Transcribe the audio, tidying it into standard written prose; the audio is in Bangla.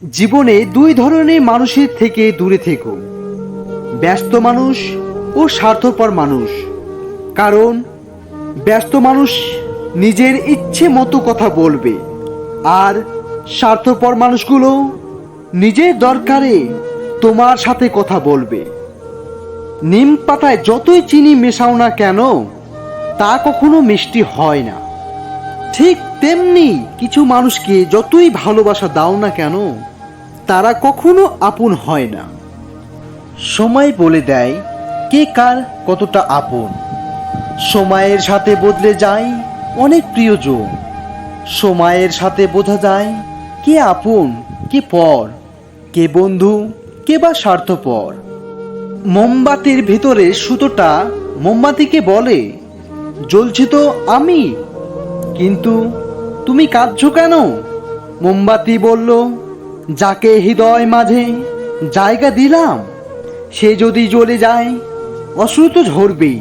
জীবনে দুই ধরনের মানুষের থেকে দূরে থেকো, ব্যস্ত মানুষ ও স্বার্থপর মানুষ। কারণ ব্যস্ত মানুষ নিজের ইচ্ছে মতো কথা বলবে, আর স্বার্থপর মানুষগুলো নিজের দরকারে তোমার সাথে কথা বলবে। নিম পাতায় যতই চিনি মেশাও না কেন, তা কখনো মিষ্টি হয় না। ঠিক তেমনি কিছু মানুষকে যতই ভালোবাসা দাও না কেন, তারা কখনো আপন হয় না। সময় বলে দেয় কে কার কতটা আপন। সময়ের সাথে বদলে যায় অনেক প্রিয়জন। সময়ের সাথে বোঝা যায় কে আপন কে পর, কে বন্ধু কে বা স্বার্থপর। মোমবাতির ভেতরে সুতোটা মোমবাতিকে বলে, জ্বলছে তো আমি, কিন্তু তুমি কাঁদছো কেন? মোমবাতি বলল, যাকে হৃদয় মাঝে জায়গা দিলাম, সে যদি জ্বলে যায় অশ্রু তো ঝরবেই।